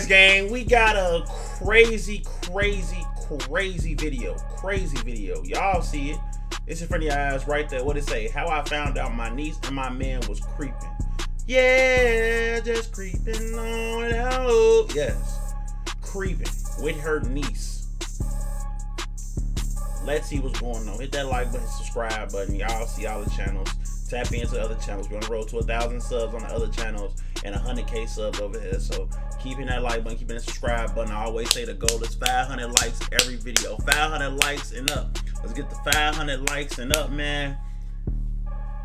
NEICE gang, we got a crazy video. Y'all see it. It's in front of your eyes right there. What it say? How I found out my niece and my man was creeping. Yeah, just creeping on out. Yes, creeping with her niece. Let's see what's going on. Hit that like button, subscribe button. Y'all see all the channels. Tap into other channels. We're on the road to 1,000 subs on the other channels and 100K subs over here. So keeping that like button, keeping that subscribe button. I always say the goal is 500 likes every video. 500 likes and up. Let's get the 500 likes and up, man.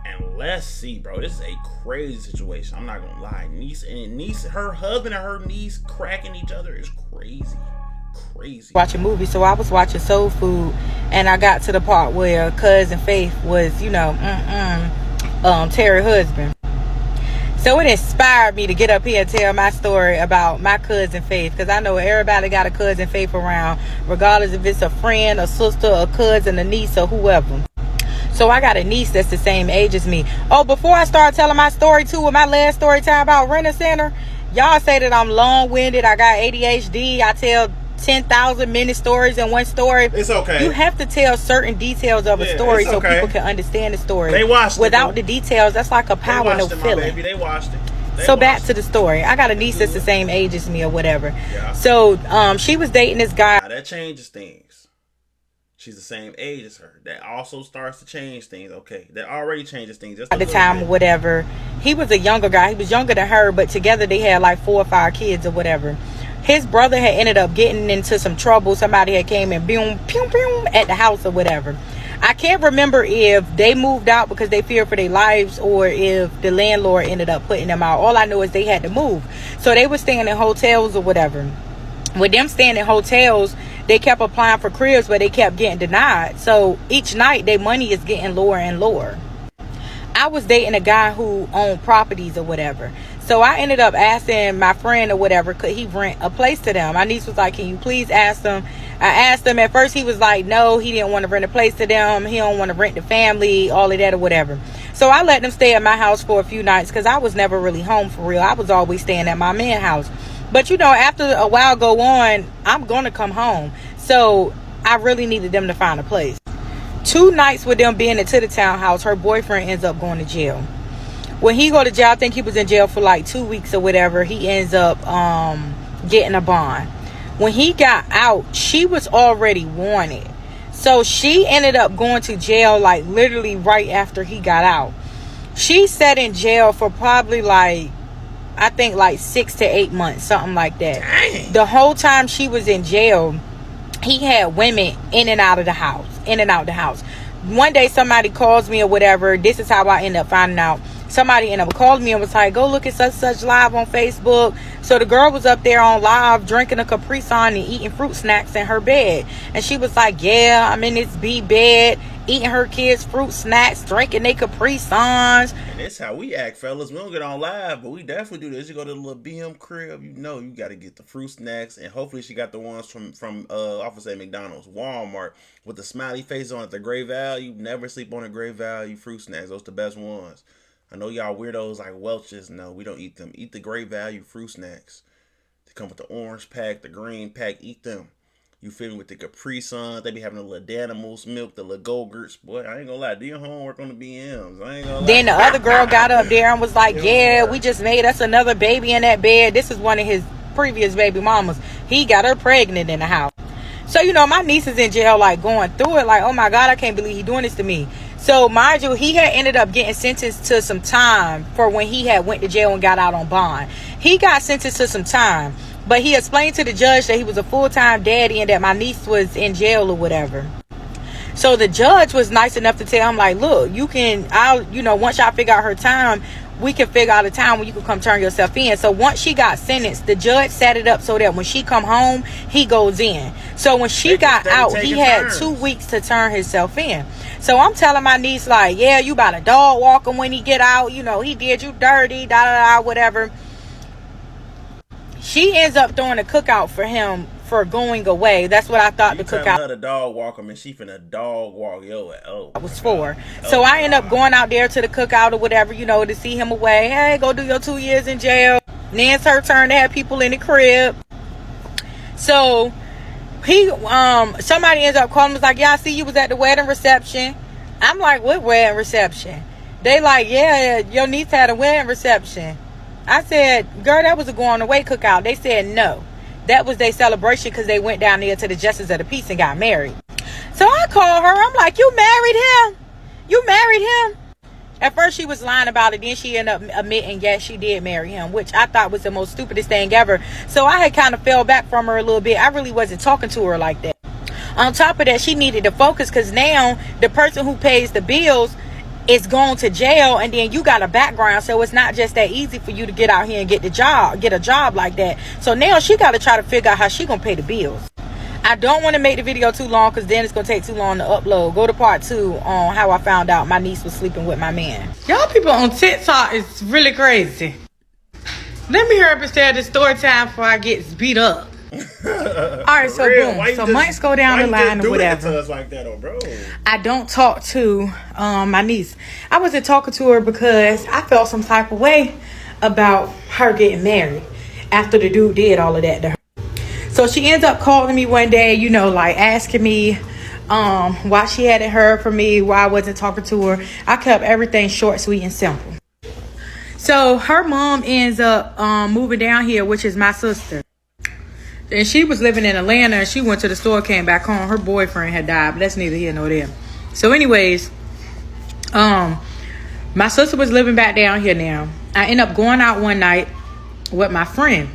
And let's see, bro. This is a crazy situation. I'm not gonna lie. Niece, her husband and her niece cracking each other is crazy. Watching movies, so I was watching Soul Food, and I got to the part where Cousin Faith was, you know, Terry's husband. So it inspired me to get up here and tell my story about my cousin Faith, because I know everybody got a cousin Faith around, regardless if it's a friend, a sister, a cousin, a niece, or whoever. So I got a niece that's the same age as me. Oh, before I start telling my story too, with my last story time about Rent a Center, y'all say that I'm long-winded, I got ADHD, I tell 10,000 mini stories in one story. It's okay. You have to tell certain details of a story so people can understand the story. They watched without it, the details. That's like a power no feeling. They watched it. So back to the story. I got a niece that's the same age as me or whatever. Yeah. So she was dating this guy. Now that changes things. She's the same age as her. That also starts to change things. Okay, that already changes things. Just at the time or whatever. He was a younger guy. He was younger than her, but together they had like 4 or 5 kids or whatever. His brother had ended up getting into some trouble. Somebody had came and boom, pew, pew, at the house or whatever. I can't remember if they moved out because they feared for their lives or if the landlord ended up putting them out. All I know is they had to move. So they were staying in hotels or whatever. With them staying in hotels, they kept applying for cribs, but they kept getting denied. So each night, their money is getting lower and lower. I was dating a guy who owned properties or whatever. So I ended up asking my friend or whatever, could he rent a place to them? My niece was like, can you please ask them? I asked him. At first he was like, no, he didn't want to rent a place to them. He don't want to rent the family, all of that or whatever. So I let them stay at my house for a few nights because I was never really home for real. I was always staying at my man's house. But you know, after a while go on, I'm going to come home. So I really needed them to find a place. 2 nights with them being into the townhouse, her boyfriend ends up going to jail. When he go to jail, I think he was in jail for like 2 weeks or whatever. He ends up getting a bond. When he got out, she was already wanted. So she ended up going to jail like literally right after he got out. She sat in jail for probably like, I think like 6 to 8 months, something like that. Dang. The whole time she was in jail, he had women in and out of the house. One day somebody calls me or whatever. This is how I end up finding out. Somebody ended up calling me and was like, go look at such live on Facebook. So the girl was up there on live drinking a Capri Sun and eating fruit snacks in her bed. And she was like, yeah, I'm in this B bed, eating her kids' fruit snacks, drinking they Capri Suns. And that's how we act, fellas. We don't get on live, but we definitely do this. You go to the little BM crib, you know you got to get the fruit snacks. And hopefully she got the ones from off of, say, McDonald's, Walmart, with the smiley face on it, the great value. Never sleep on the great value fruit snacks. Those the best ones. I know y'all weirdos like Welch's. No, we don't eat them. Eat the great value fruit snacks. They come with the orange pack, the green pack. Eat them. You feel me? With the Capri Sun. They be having the little Danimals milk, the little Go-Gurts. Boy, I ain't gonna lie. Do your homework on the BMs. I ain't gonna lie. Then the other girl got up there and was like, yeah, we just made us another baby in that bed. This is one of his previous baby mamas. He got her pregnant in the house. So, you know, my niece is in jail, like, going through it. Like, oh, my God, I can't believe he doing this to me. So, mind you, he had ended up getting sentenced to some time for when he had went to jail and got out on bond. He got sentenced to some time. But he explained to the judge that he was a full-time daddy and that my niece was in jail or whatever. So, the judge was nice enough to tell him, like, look, once y'all figure out her time, we can figure out a time when you can come turn yourself in. So once she got sentenced, the judge set it up so that when she come home, he goes in. So when she got out, he had 2 weeks to turn himself in. So I'm telling my niece, like, yeah, you about to dog walk him when he get out. You know, he did you dirty, whatever. She ends up throwing a cookout for him for going away. That's what I thought the cookout. Her to dog walk him and she finna dog walk I was for. So I end up going out there to the cookout or whatever, you know, to see him away. Hey, go do your 2 years in jail. Then it's her turn to have people in the crib. So he somebody ends up calling, was like, yeah, I see you was at the wedding reception. I'm like, what wedding reception? They like, yeah, your niece had a wedding reception. I said, girl, that was a going away cookout. They said no, that was their celebration because they went down there to the Justice of the Peace and got married. So I called her, I'm like, you married him? You married him? At first she was lying about it. Then she ended up admitting, yes, she did marry him, which I thought was the most stupidest thing ever. So I had kind of fell back from her a little bit. I really wasn't talking to her like that. On top of that, she needed to focus because now the person who pays the bills is going to jail, and then you got a background, so it's not just that easy for you to get out here and get a job like that. So now she got to try to figure out how she gonna pay the bills. I don't want to make the video too long because then it's going to take too long to upload. Go to part 2 on how I found out my niece was sleeping with my man. Y'all people on TikTok is really crazy. Let me hurry up and stay at the story time before I get beat up. Alright, so boom. So months go down the line or whatever. To us like that, bro? I don't talk to my niece. I wasn't talking to her because I felt some type of way about her getting married after the dude did all of that to her. So she ends up calling me one day, you know, like asking me why she hadn't heard from me, why I wasn't talking to her. I kept everything short, sweet, and simple. So her mom ends up moving down here, which is my sister. And she was living in Atlanta, and she went to the store, came back home. Her boyfriend had died, but that's neither here nor there. So anyways, my sister was living back down here now. I ended up going out one night with my friend.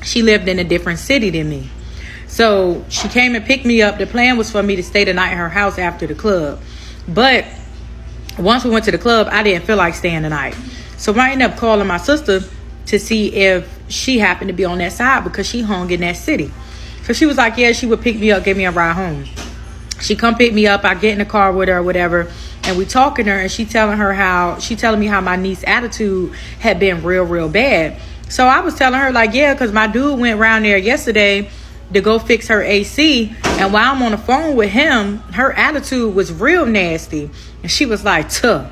She lived in a different city than me. So she came and picked me up. The plan was for me to stay the night at her house after the club. But once we went to the club, I didn't feel like staying the night. So I ended up calling my sister to see if she happened to be on that side because she hung in that city. So she was like, yeah, she would pick me up, give me a ride home. She come pick me up. I get in the car with her or whatever. And we talking to her, and she telling me how my niece's attitude had been real bad. So I was telling her, like, yeah, because my dude went around there yesterday to go fix her AC. And while I'm on the phone with him, her attitude was real nasty. And she was like, tuh,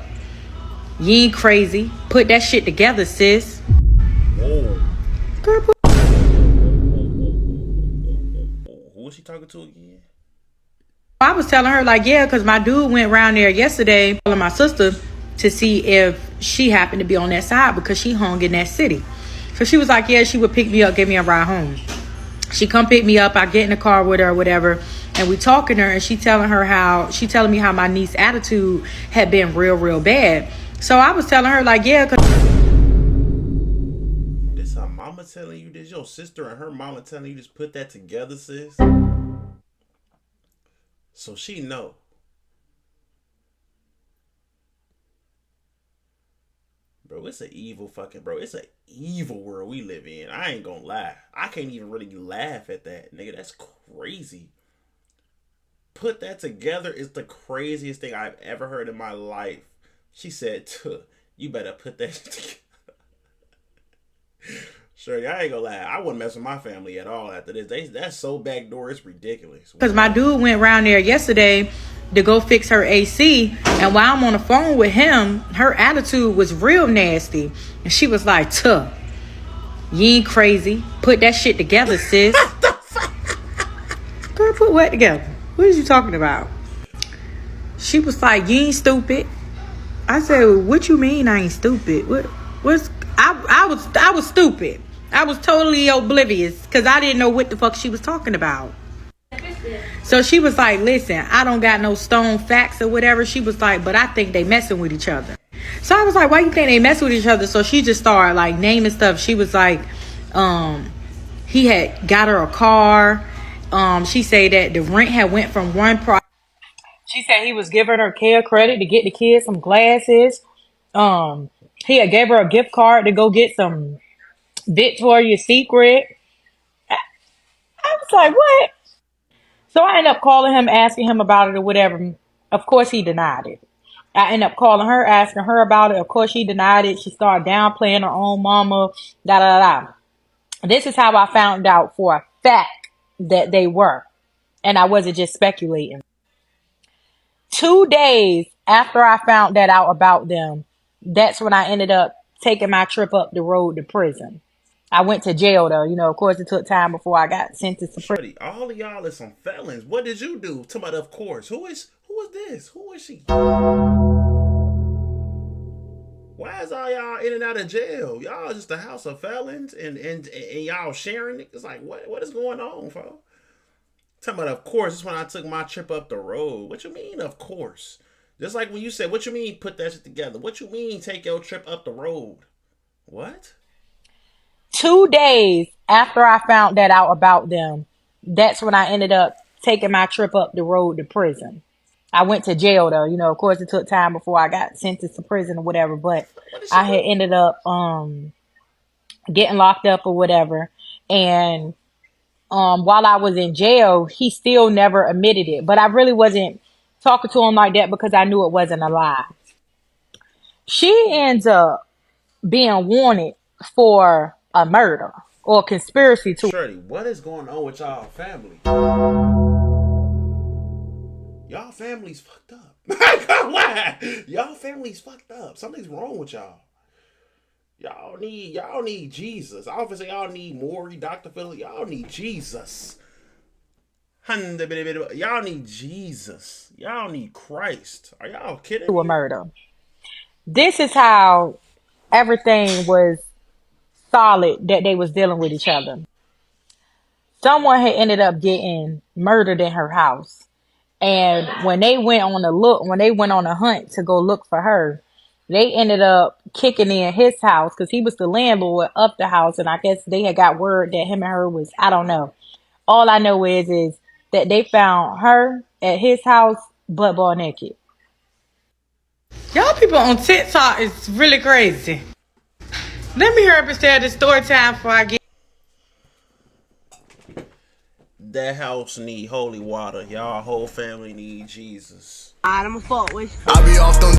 you ain't crazy. Put that shit together, sis. Whoa. Girl, Who was she talking to again? I was telling her, like, yeah, because my dude went around there yesterday, calling my sister to see if she happened to be on that side because she hung in that city. So she was like, yeah, she would pick me up, give me a ride home. She come pick me up. I get in the car with her or whatever. And we talking to her, and she telling me how my niece's attitude had been real bad. So I was telling her, like, yeah. This her mama telling you this? Your sister and her mama telling you just put that together, sis? So she know. Bro, it's an evil world we live in. I ain't gonna lie. I can't even really laugh at that, nigga. That's crazy. Put that together is the craziest thing I've ever heard in my life. She said, you better put that together. Sure, I ain't gonna lie. I wouldn't mess with my family at all after this. That's so backdoor, it's ridiculous. Because my dude went around there yesterday to go fix her AC. And while I'm on the phone with him, her attitude was real nasty. And she was like, tuh, you ain't crazy. Put that shit together, sis. Girl, put what together? What is you talking about? She was like, you ain't stupid. I said, what you mean I ain't stupid? I was stupid. I was totally oblivious because I didn't know what the fuck she was talking about. So she was like, listen, I don't got no stone facts or whatever. She was like, but I think they messing with each other. So I was like, why you think they messing with each other? So she just started like naming stuff. She was like, he had got her a car. She said that the rent had went from one price. She said he was giving her care credit to get the kids some glasses. He had gave her a gift card to go get some Victoria's Secret. I was like, what? So I ended up calling him, asking him about it or whatever. Of course, he denied it. I ended up calling her, asking her about it. Of course, she denied it. She started downplaying her own mama. This is how I found out for a fact that they were. And I wasn't just speculating. 2 days after I found that out about them, that's when I ended up taking my trip up the road to prison. I went to jail though. You know, of course, it took time before I got sentenced to prison. Shorty, all of y'all is some felons. What did you do? Talking about, of course. Who is this? Who is she? Why is all y'all in and out of jail? Y'all just a house of felons and y'all sharing it. It's like, what is going on, folks? Talking about, of course, this is when I took my trip up the road. What you mean, of course? Just like when you said, what you mean put that shit together? What you mean take your trip up the road? What? 2 days after I found that out about them, that's when I ended up taking my trip up the road to prison. I went to jail though. You know, of course, it took time before I got sentenced to prison or whatever. But What did she I had do? ended up getting locked up or whatever. And while I was in jail, he still never admitted it. But I really wasn't talking to him like that because I knew it wasn't a lie. She ends up being wanted for a murder or conspiracy to. Shorty, what is going on with y'all family? Y'all family's fucked up. Why? Y'all family's fucked up. Something's wrong with y'all. Y'all need Jesus. Obviously, y'all need Maury, Dr. Philly. Y'all need Jesus. Y'all need Jesus. Y'all need Christ. Are y'all kidding A me? murder. This is how everything was solid that they was dealing with each other. Someone had ended up getting murdered in her house. And when they went on a hunt to go look for her, they ended up kicking in his house because he was the landlord of the house. And I guess they had got word that him and her was, I don't know. All I know is that they found her at his house, butt ball naked. Y'all people on TikTok is really crazy. Let me hurry up and stay at the story time before I get. That house need holy water. Y'all whole family need Jesus. I'm a fault with. I be off them